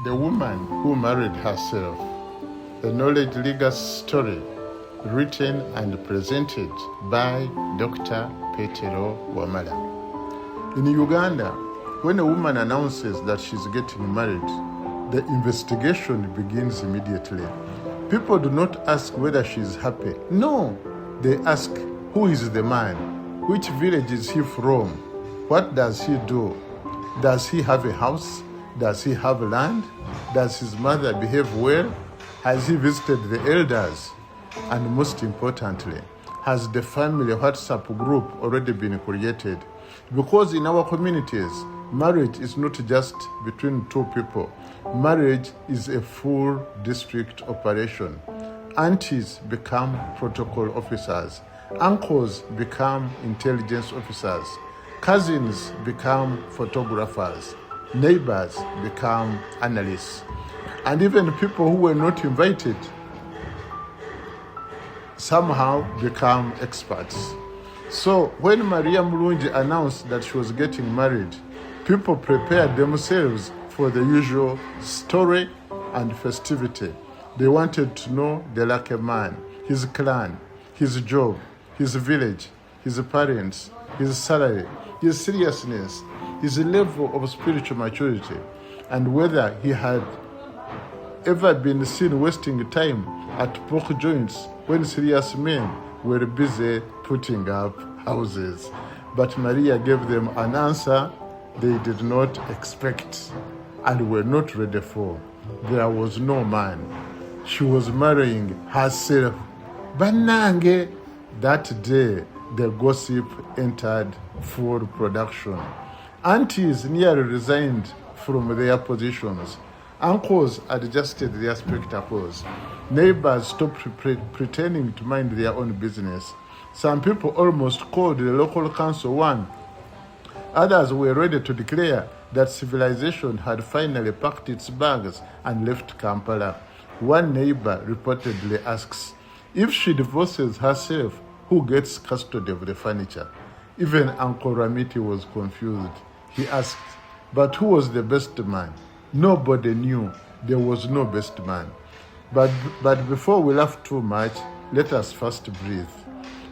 The Woman Who Married Herself, a knowledge legacy story written and presented by Dr. Petero Wamala. In Uganda, when a woman announces that she's getting married, the investigation begins immediately. People do not ask whether she's happy. No, they ask, who is the man? Which village is he from? What does he do? Does he have a house? Does he have land? Does his mother behave well? Has he visited the elders? And most importantly, has the family WhatsApp group already been created? Because in our communities, marriage is not just between two people. Marriage is a full district operation. Aunties become protocol officers. Uncles become intelligence officers. Cousins become photographers. Neighbors become analysts. And even people who were not invited somehow become experts. So when Maria Mulungi announced that she was getting married, people prepared themselves for the usual story and festivity. They wanted to know the lucky man, his clan, his job, his village, his parents, his salary, his seriousness, his level of spiritual maturity, and whether he had ever been seen wasting time at pork joints when serious men were busy putting up houses. But Maria gave them an answer they did not expect and were not ready for. There was no man. She was marrying herself. Banange. That day, the gossip entered full production. Aunties nearly resigned from their positions. Uncles adjusted their spectacles. Neighbors stopped pretending to mind their own business. Some people almost called the local council one. Others were ready to declare that civilization had finally packed its bags and left Kampala. One neighbor reportedly asks, if she divorces herself, who gets custody of the furniture? Even Uncle Ramiti was confused. He asked, but who was the best man? Nobody knew. There was no best man. But before we laugh too much, let us first breathe.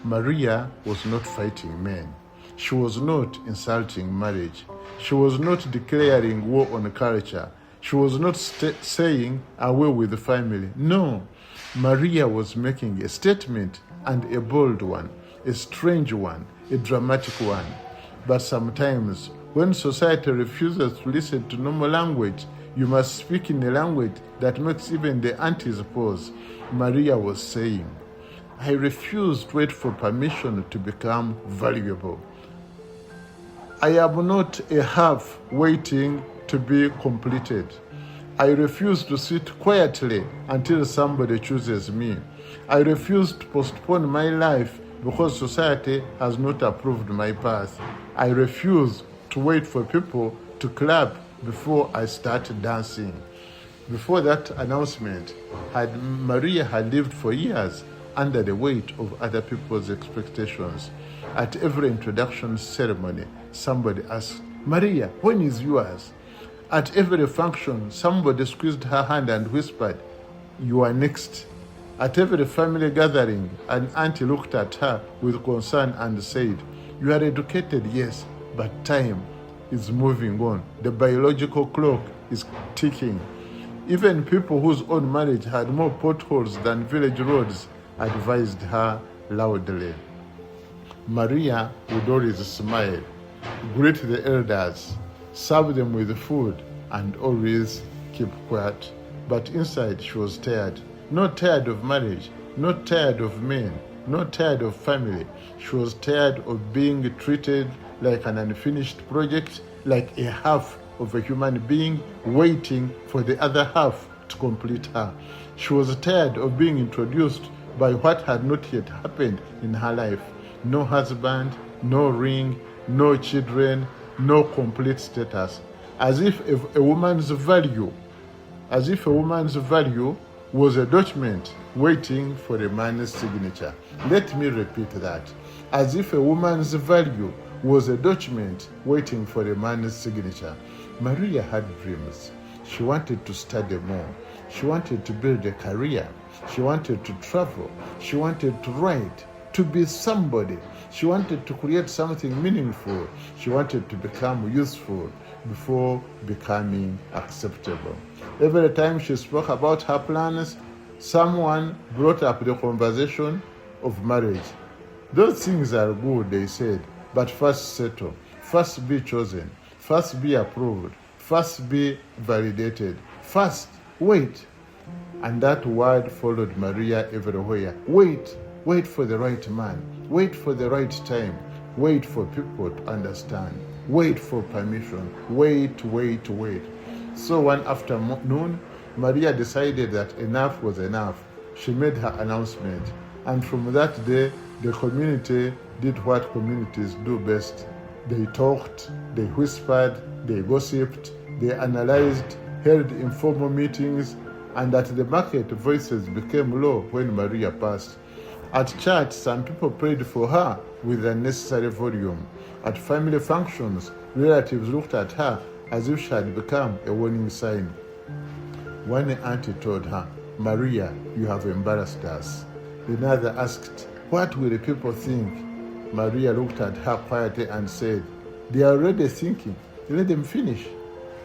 Maria was not fighting men. She was not insulting marriage. She was not declaring war on culture. She was not saying away with the family. No, Maria was making a statement, and a bold one, a strange one, a dramatic one. But sometimes, when society refuses to listen to normal language, you must speak in a language that makes even the aunties pause. Maria was saying, I refuse to wait for permission to become valuable. I am not a half waiting to be completed. I refuse to sit quietly until somebody chooses me. I refuse to postpone my life because society has not approved my path. I refuse to wait for people to clap before I start dancing. Before that announcement, Maria had lived for years under the weight of other people's expectations. At every introduction ceremony, somebody asked, Maria, when is yours? At every function, somebody squeezed her hand and whispered, you are next. At every family gathering, an auntie looked at her with concern and said, you are educated, yes, but time is moving on. The biological clock is ticking. Even people whose own marriage had more potholes than village roads advised her loudly. Maria would always smile, greet the elders, serve them with food, and always keep quiet. But inside she was tired. Not tired of marriage, not tired of men, not tired of family. She was tired of being treated like an unfinished project, like a half of a human being waiting for the other half to complete her. She was tired of being introduced by what had not yet happened in her life. No husband, no ring, no children, no complete status. As if a woman's value was a document waiting for a man's signature. Let me repeat that. As if a woman's value was a document waiting for a man's signature. Maria had dreams. She wanted to study more. She wanted to build a career. She wanted to travel. She wanted to write, to be somebody. She wanted to create something meaningful. She wanted to become useful before becoming acceptable. Every time she spoke about her plans, someone brought up the conversation of marriage. Those things are good, they said, but first settle, first be chosen, first be approved, first be validated, first wait. And that word followed Maria everywhere. Wait for the right man, wait for the right time, wait for people to understand, wait for permission, wait. So one afternoon, Maria decided that enough was enough. She made her announcement, and from that day, the community did what communities do best. They talked, they whispered, they gossiped, they analyzed, held informal meetings, and at the market, voices became low when Maria passed. At church, some people prayed for her with unnecessary volume. At family functions, relatives looked at her as if she had become a warning sign. One auntie told her, "Maria, you have embarrassed us." Another asked, "What will the people think?" Maria looked at her quietly and said, "They are already thinking. Let them finish."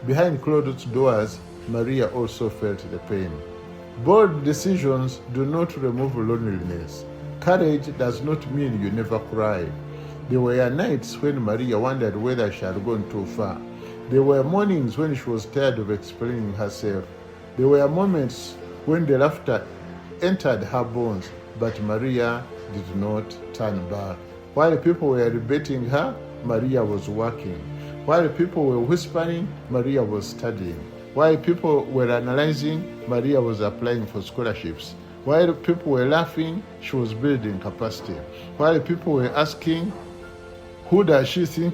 Behind closed doors, Maria also felt the pain. Bold decisions do not remove loneliness. Courage does not mean you never cry. There were nights when Maria wondered whether she had gone too far. There were mornings when she was tired of explaining herself. There were moments when the laughter entered her bones, but Maria did not turn back. While people were debating her, Maria was working. While people were whispering, Maria was studying. While people were analyzing, Maria was applying for scholarships. While people were laughing, she was building capacity. While people were asking, who does she think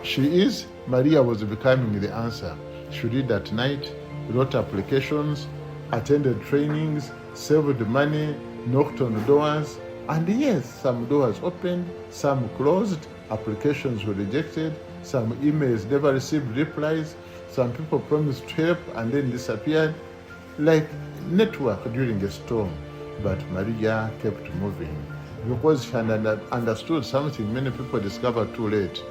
she is? Maria was becoming the answer. She read at night, wrote applications, attended trainings, saved money, knocked on doors, and yes, some doors opened, some closed, applications were rejected, some emails never received replies, some people promised to help and then disappeared, like network during a storm. But Maria kept moving because she had understood something many people discovered too late.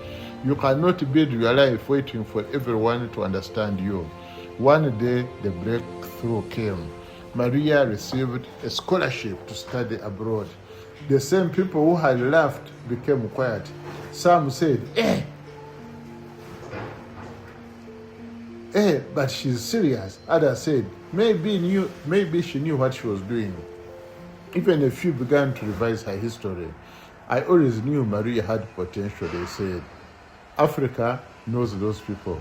You cannot build your life waiting for everyone to understand you. One day, the breakthrough came. Maria received a scholarship to study abroad. The same people who had laughed became quiet. Some said, but she's serious. Others said, maybe she knew what she was doing. Even a few began to revise her history. I always knew Maria had potential, they said. Africa knows those people.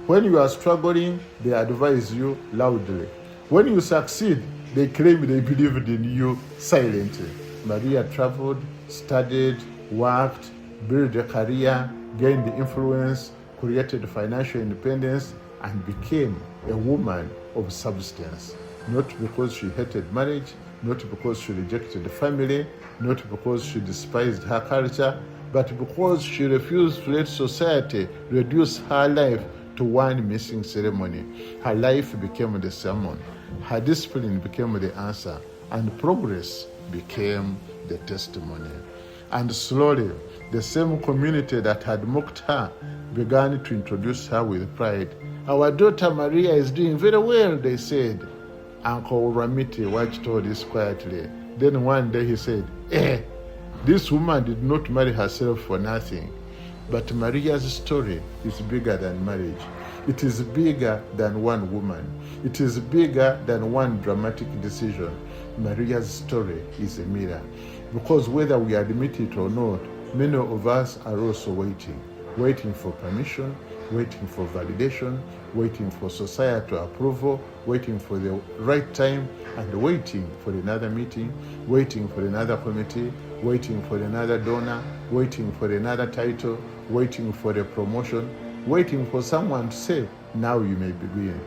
When you are struggling, they advise you loudly. When you succeed, they claim they believed in you silently. Maria traveled, studied, worked, built a career, gained influence, created financial independence, and became a woman of substance. Not because she hated marriage, not because she rejected the family, not because she despised her culture, but because she refused to let society reduce her life to one missing ceremony. Her life became the sermon, her discipline became the answer, and progress became the testimony. And slowly, the same community that had mocked her began to introduce her with pride. Our daughter Maria is doing very well, they said. Uncle Ramiti watched all this quietly. Then one day he said, this woman did not marry herself for nothing. But Maria's story is bigger than marriage. It is bigger than one woman. It is bigger than one dramatic decision. Maria's story is a mirror. Because whether we admit it or not, many of us are also waiting for permission, waiting for validation, waiting for societal approval, waiting for the right time, and waiting for another meeting, waiting for another committee, waiting for another donor, waiting for another title, waiting for a promotion, waiting for someone to say, now you may begin.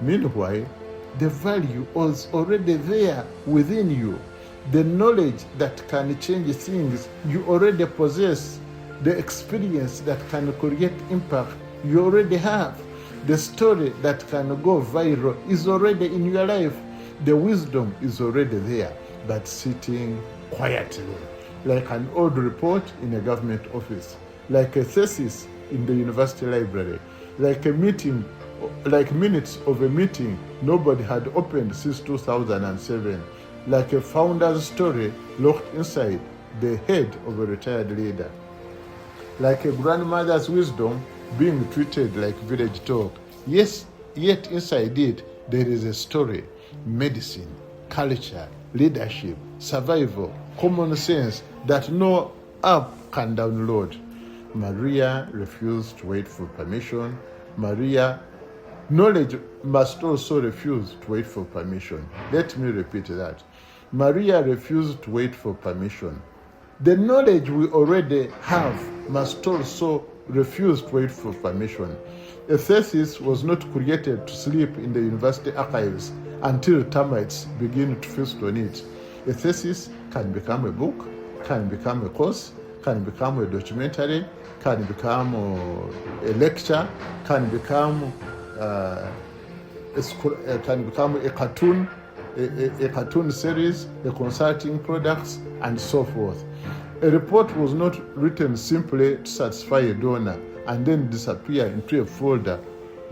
Meanwhile, the value was already there within you. The knowledge that can change things you already possess. The experience that can create impact you already have. The story that can go viral is already in your life. The wisdom is already there, but sitting quietly, like an old report in a government office, like a thesis in the university library, like minutes of a meeting nobody had opened since 2007, like a founder's story locked inside the head of a retired leader, like a grandmother's wisdom being treated like village talk. Yes, yet inside it there is a story, medicine, culture, leadership, survival, common sense that no app can download. Maria refused to wait for permission. Knowledge must also refuse to wait for permission. Let me repeat that. Maria refused to wait for permission. The knowledge we already have must also refuse to wait for permission. A thesis was not created to sleep in the university archives until termites begin to feast on it. A thesis can become a book, can become a course, can become a documentary, can become a lecture, can become a cartoon, a cartoon series, a consulting products, and so forth. A report was not written simply to satisfy a donor and then disappear into a folder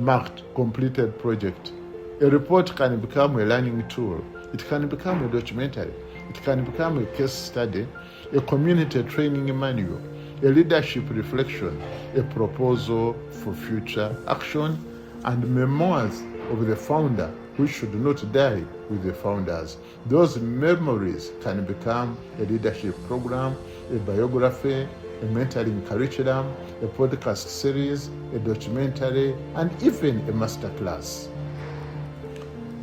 marked completed project. A report can become a learning tool. It can become a documentary. It can become a case study, a community training manual, a leadership reflection, a proposal for future action, and memoirs of the founder who should not die with the founders. Those memories can become a leadership program, a biography, a mentoring curriculum, a podcast series, a documentary, and even a masterclass.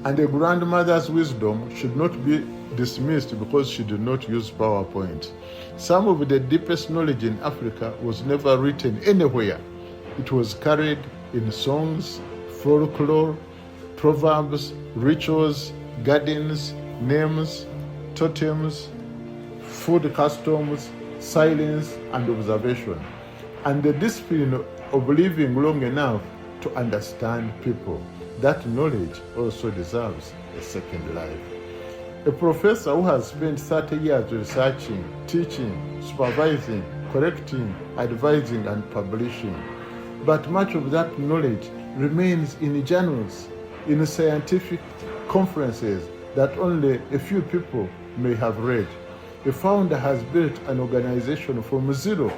And a grandmother's wisdom should not be dismissed because she did not use PowerPoint. Some of the deepest knowledge in Africa was never written anywhere. It was carried in songs, folklore, proverbs, rituals, gardens, names, totems, food customs, silence, and observation, and the discipline of living long enough to understand people. That knowledge also deserves a second life. A professor who has spent 30 years researching, teaching, supervising, correcting, advising, and publishing, but much of that knowledge remains in journals, in scientific conferences that only a few people may have read. A founder has built an organization from zero.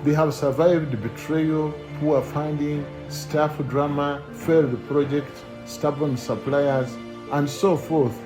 They have survived betrayal, poor funding, staff drama, failed projects, stubborn suppliers, and so forth.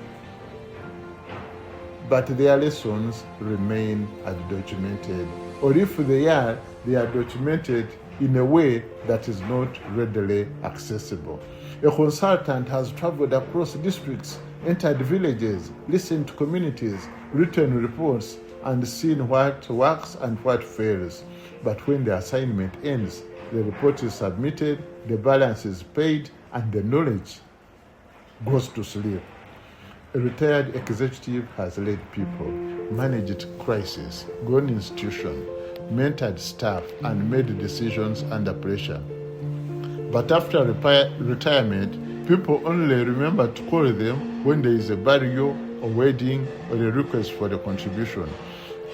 But their lessons remain undocumented. Or if they are documented in a way that is not readily accessible. A consultant has traveled across districts, entered villages, listened to communities, written reports, and seen what works and what fails. But when the assignment ends, the report is submitted, the balance is paid, and the knowledge goes to sleep. A retired executive has led people, managed crises, grown institutions, mentored staff, and made decisions under pressure. But after retirement, people only remember to call them when there is a burial, a wedding, or a request for a contribution.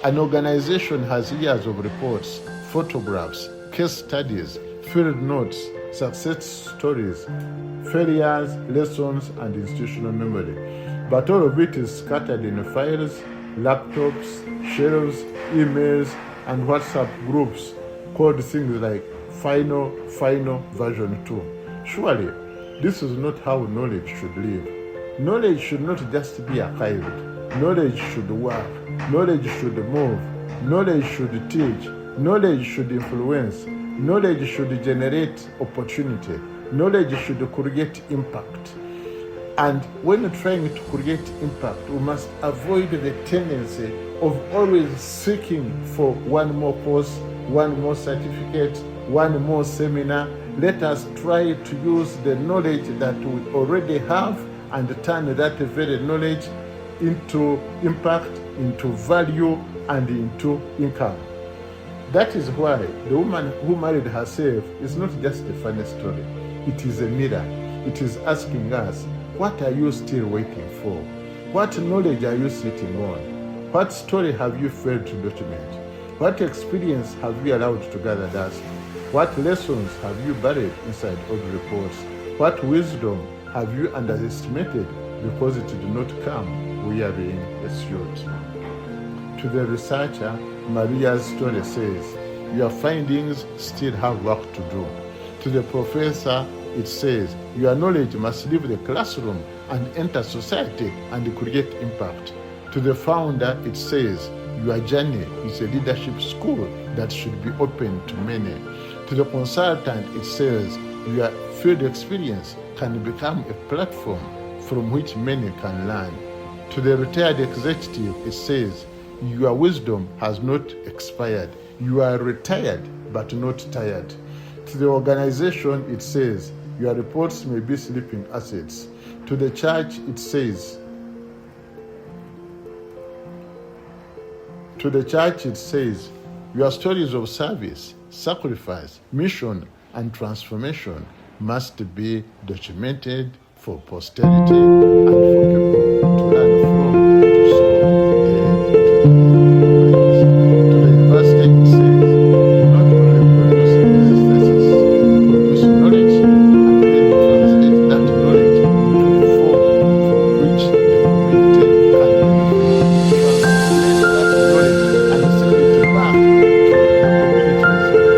An organization has years of reports, photographs, case studies, field notes, success stories, failures, lessons, and institutional memory. But all of it is scattered in files, laptops, shelves, emails, and WhatsApp groups called things like final version 2. Surely, this is not how knowledge should live. Knowledge should not just be archived. Knowledge should work. Knowledge should move. Knowledge should teach. Knowledge should influence. Knowledge should generate opportunity. Knowledge should create impact. And when trying to create impact, we must avoid the tendency of always seeking for one more course, one more certificate, one more seminar. Let us try to use the knowledge that we already have and turn that very knowledge into impact, into value, and into income. That is why the woman who married herself is not just a funny story. it is a mirror. It is asking us, what are you still waiting for? What knowledge are you sitting on? What story have you failed to document? What experience have you allowed to gather dust? What lessons have you buried inside old reports? What wisdom have you underestimated because it did not come wearing a suit? To the researcher, Maria's story says, your findings still have work to do. To the professor, it says, your knowledge must leave the classroom and enter society and create impact. To the founder, it says, your journey is a leadership school that should be open to many. To the consultant, it says, your field experience can become a platform from which many can learn. To the retired executive, it says, your wisdom has not expired. You are retired but not tired. To the organization, it says, your reports may be sleeping assets. To the church, it says, your stories of service, sacrifice, mission, and transformation must be documented for posterity and for people to learn from, to sow to the university, it says, not only produce thesis, produce knowledge, and then translate that knowledge into a form from which the community can benefit. Translate that knowledge and send it back to the communities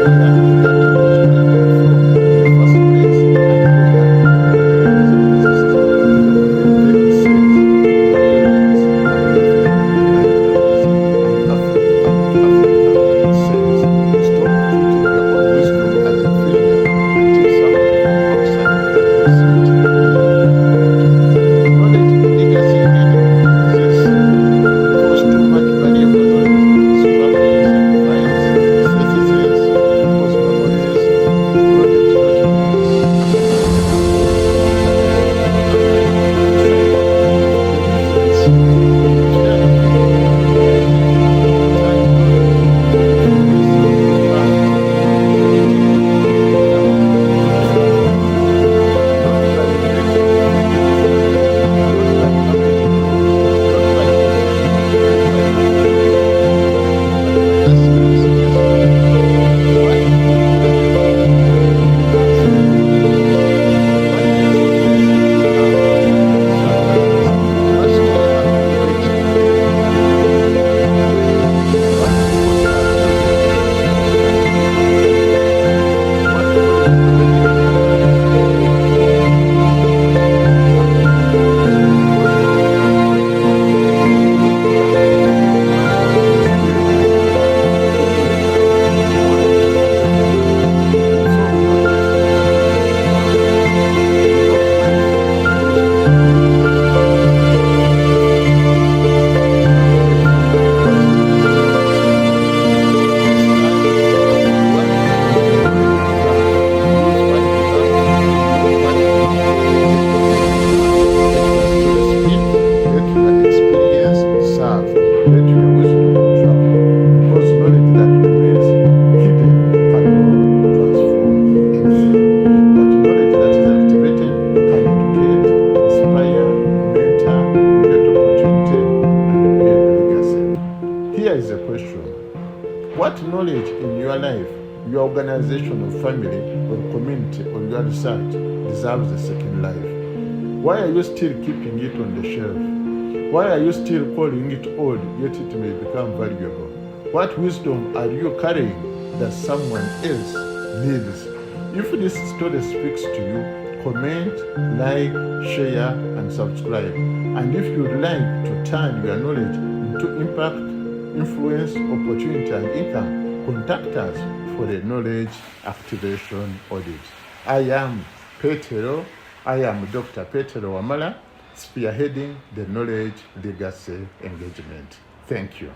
where that knowledge came from in the first place and where What knowledge in your life, your organization or family or community or your research deserves a second life? Why are you still keeping it on the shelf? Why are you still calling it old, yet it may become valuable? What wisdom are you carrying that someone else needs? If this story speaks to you, comment, like, share, and subscribe. And if you'd like to turn your knowledge into impact, influence, opportunity, and income, contact us for a knowledge activation audit. I am Dr. Petero Wamala, spearheading the knowledge legacy engagement. Thank you.